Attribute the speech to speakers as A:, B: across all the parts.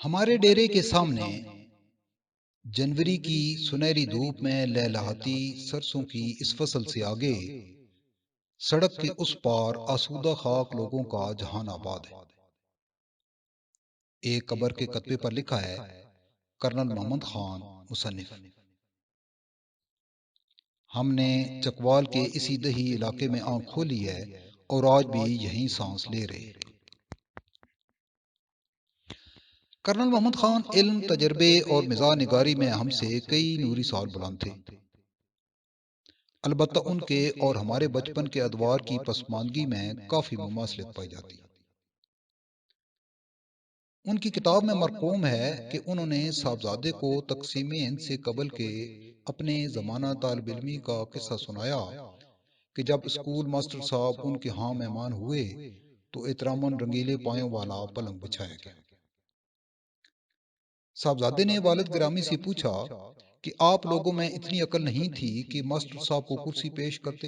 A: ہمارے ڈیرے کے سامنے جنوری کی سنہری دھوپ میں لہلہاتی سرسوں کی اس فصل سے آگے سڑک کے اس پار آسودہ خاک لوگوں کا جہان آباد ہے۔ ایک قبر کے کتبے پر لکھا ہے کرنل محمد خان مصنف۔ ہم نے چکوال کے اسی دہی علاقے میں آنکھ کھولی ہے اور آج بھی یہیں سانس لے رہے۔ کرنل محمد خان علم، تجربے اور مزاح نگاری میں ہم سے کئی نوری سال بلند تھے۔ البتہ ان کے اور ہمارے بچپن کے ادوار کی پسماندگی میں کافی مماثلت پائی جاتی۔ ان کی کتاب میں مرقوم ہے کہ انہوں نے صاحبزادے کو تقسیم ہند سے قبل کے اپنے زمانہ طالب علمی کا قصہ سنایا کہ جب اسکول ماسٹر صاحب ان کے ہاں مہمان ہوئے تو احتراماً رنگیلے پایوں والا پلنگ بچھایا گیا۔ صاحبزادے نے والد گرامی سے پوچھا کہ آپ لوگوں میں اتنی عقل نہیں تھی کہ ماسٹر صاحب کو کرسی پیش کرتے؟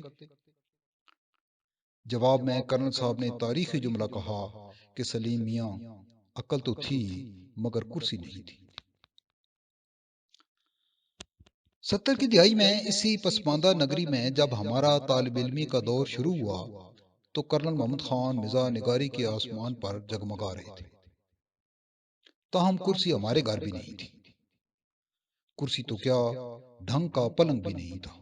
A: جواب میں کرنل صاحب نے تاریخی جملہ کہا کہ سلیم میاں، عقل تو تھی مگر کرسی نہیں تھی۔ 70 کی دہائی میں اسی پسماندہ نگری میں جب ہمارا طالب علمی کا دور شروع ہوا تو کرنل محمد خان مزاح نگاری کے آسمان پر جگمگا رہے تھے۔ تاہم کرسی ہمارے گھر بھی نہیں تھی۔ کرسی تو کیا، ڈھنگ کا پلنگ بھی نہیں تھا۔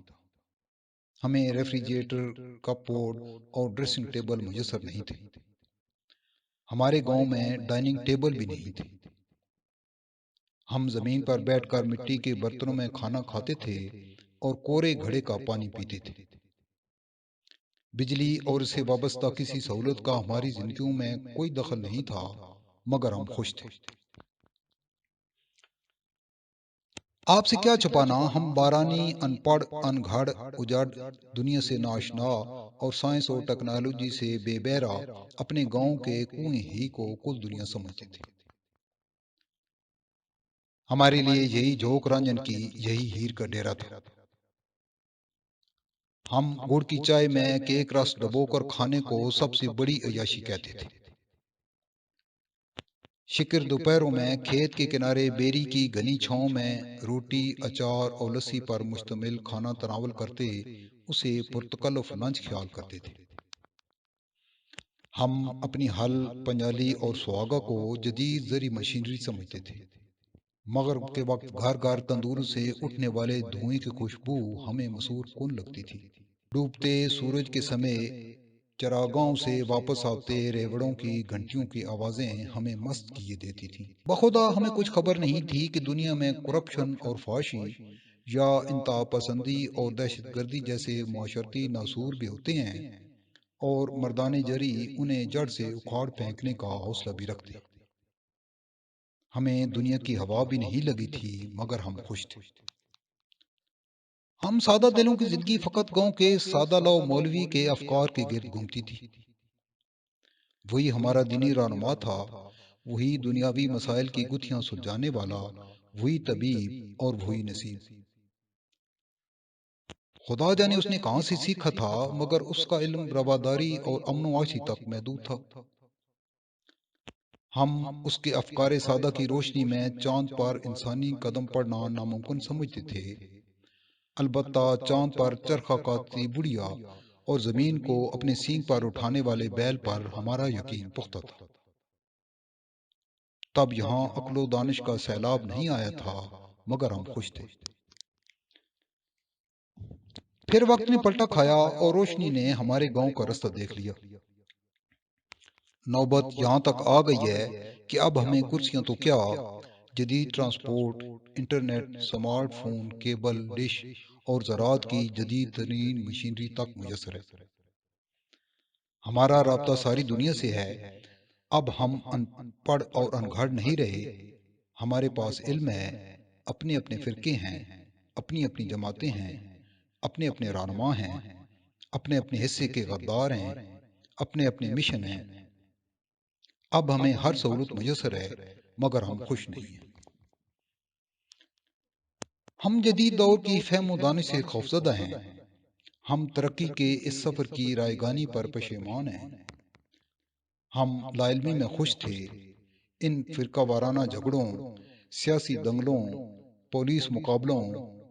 A: ہمیں ریفریجریٹر، کپ بورڈ اور ڈریسنگ ٹیبل میسر نہیں تھے۔ ہمارے گاؤں میں ڈائننگ ٹیبل بھی نہیں تھی۔ ہم زمین پر بیٹھ کر مٹی کے برتنوں میں کھانا کھاتے تھے اور کورے گھڑے کا پانی پیتے تھے۔ بجلی اور اسے وابستہ کسی سہولت کا ہماری زندگیوں میں کوئی دخل نہیں تھا، مگر ہم خوش تھے۔ آپ سے کیا چھپانا، ہم بارانی، ان پڑھ، ان گھڑ، اجڑ، دنیا سے ناشنا اور سائنس اور ٹیکنالوجی سے بے بہرا اپنے گاؤں کے کنویں ہی کو کل دنیا سمجھتے تھے۔ ہمارے لیے یہی جھوک رنجن کی، یہی ہیر کا ڈیرا تھا۔ ہم گڑ کی چائے میں کیک رس ڈبو کر کھانے کو سب سے بڑی عیاشی کہتے تھے۔ شکر دوپہروں میں کھیت کے کنارے بیری کی گھنی چھاؤں میں روٹی، اچار اور لسی پر مشتمل کھانا تناول کرتے اسے پرتکلف لنچ خیال کرتے تھے۔ ہم اپنی ہل، پنجالی اور سہاگا کو جدید زرعی مشینری سمجھتے تھے۔ مغرب کے وقت گھر گھر تندور سے اٹھنے والے دھوئیں کی خوشبو ہمیں مسحور کن لگتی تھی۔ ڈوبتے سورج کے سمے چراغاؤں سے واپس آتے ریوڑوں کی گھنٹیوں کی آوازیں ہمیں مست کیے دیتی تھیں۔ بخدا ہمیں کچھ خبر نہیں تھی کہ دنیا میں کرپشن اور فحاشی یا انتہا پسندی اور دہشت گردی جیسے معاشرتی ناسور بھی ہوتے ہیں، اور مردان جری انہیں جڑ سے اکھاڑ پھینکنے کا حوصلہ بھی رکھتے۔ ہمیں دنیا کی ہوا بھی نہیں لگی تھی، مگر ہم خوش تھے۔ ہم سادہ دلوں کی زندگی فقط گاؤں کے سادہ لو مولوی کے افکار کے گرد گھومتی تھی۔ وہی ہمارا دینی رہنما تھا، وہی دنیاوی مسائل کی گتھیاں سلجھانے والا، وہی طبیب اور وہی نصیب۔ خدا جانے اس نے کہاں سے سیکھا تھا، مگر اس کا علم رواداری اور امن و عاشی تک محدود تھا۔ ہم اس کے افکار سادہ کی روشنی میں چاند پر انسانی قدم پڑنا ناممکن سمجھتے تھے۔ البتہ چاند پر چرخہ کاتی بڑھیا اور زمین کو اپنے سینگ پر اٹھانے والے بیل پر ہمارا یقین پختہ تھا۔ تب یہاں عقل و دانش کا سیلاب نہیں آیا تھا، مگر ہم خوش تھے۔ پھر وقت نے پلٹا کھایا اور روشنی نے ہمارے گاؤں کا رستہ دیکھ لیا۔ نوبت یہاں تک آ گئی ہے کہ اب ہمیں کرسیاں تو کیا، جدید transport, internet, smart phone, cable dish اور زراعت کی جدید ترین مشینری تک میسر ہے۔ ہمارا رابطہ ساری دنیا سے ہے۔ اب ہم ان پڑھ اور انگھڑ نہیں رہے۔ ہمارے پاس علم ہے، اپنے اپنے فرقے ہیں، اپنی اپنی جماعتیں ہیں، اپنے اپنے رہنما ہیں، اپنے اپنے حصے کے غدار ہیں، اپنے اپنے مشن ہیں۔ اب ہمیں ہر سہولت میسر ہے، مگر ہم خوش نہیں ہیں۔ ہم جدید دور کی فہم و دانش سے خوفزدہ ہیں۔ ہم ترقی کے اس سفر کی رائیگانی پر پشیمان ہیں۔ ہم لا علمی میں خوش تھے، ان فرقہ وارانہ جھگڑوں، سیاسی دنگلوں، پولیس مقابلوں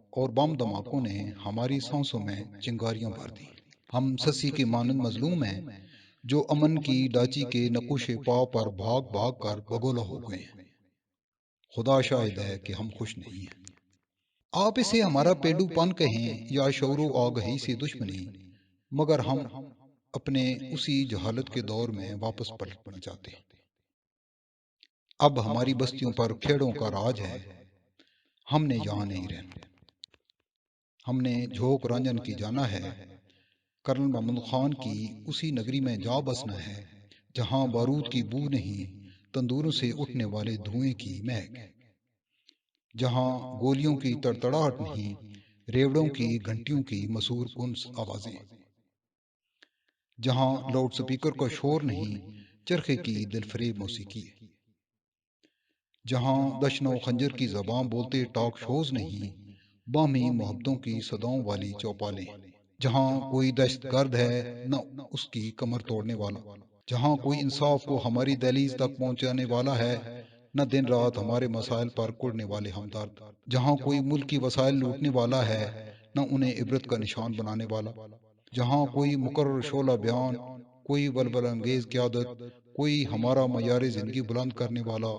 A: اور بم دھماکوں نے ہماری سانسوں میں چنگاریاں بھر دی۔ ہم سسی کے مانند مظلوم ہیں جو امن کی ڈاچی کے نقوش پاؤ پر بھاگ بھاگ کر بگولا ہو گئے ہیں۔ خدا شاہد ہے کہ ہم خوش نہیں ہیں۔ آپ اسے ہمارا پیڈو پن کہیں یا شعور و آگہی سے دشمنی، مگر ہم اپنے اسی جہالت کے دور میں واپس پلٹنا چاہتے ہیں۔ اب ہماری بستیوں پر کھیڑوں کا راج ہے، ہم نے یہاں نہیں رہنا۔ ہم نے جھوک رنجن کی جانا ہے، کرنل محمد خان کی اسی نگری میں جا بسنا ہے جہاں بارود کی بو نہیں، تندوروں سے اٹھنے والے دھوئیں کی مہک، جہاں گولیوں کی تڑتڑاہٹ نہیں، ریوڑوں کی گھنٹیوں کی مسور کن آوازیں، جہاں لاؤڈ سپیکر کا شور نہیں، چرخے کی دلفریب موسیقی، جہاں دشن و خنجر کی زبان بولتے ٹاک شوز نہیں، باہمی محبتوں کی صداؤں والی چوپالیں، جہاں کوئی دہشت گرد ہے نہ اس کی کمر توڑنے والا، جہاں کوئی انصاف کو ہماری دہلیز تک پہنچانے والا ہے نہ دن رات ہمارے مسائل پر کڑنے والے ہمدرد، جہاں کوئی ملک کی وسائل لوٹنے والا ہے نہ انہیں عبرت کا نشان بنانے والا، جہاں کوئی مقرر شعلہ بیان، کوئی ولول انگیز قیادت، کوئی ہمارا معیار زندگی بلند کرنے والا،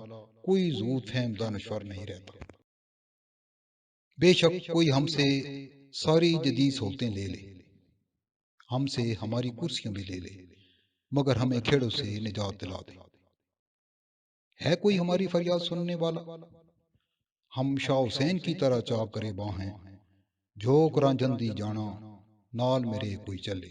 A: کوئی زود فہم دانشور نہیں رہتا۔ بے شک کوئی ہم سے ساری جدید سہولتیں لے لے، ہم سے ہماری کرسیاں بھی لے لے، مگر ہمیں کھیڑوں سے نجات دلا دے۔ ہے کوئی ہماری فریاد سننے والا؟ ہم شاہ حسین کی طرح چاک کرے باں ہیں، جھوک رانجھن دی جانا، نال میرے کوئی چلے۔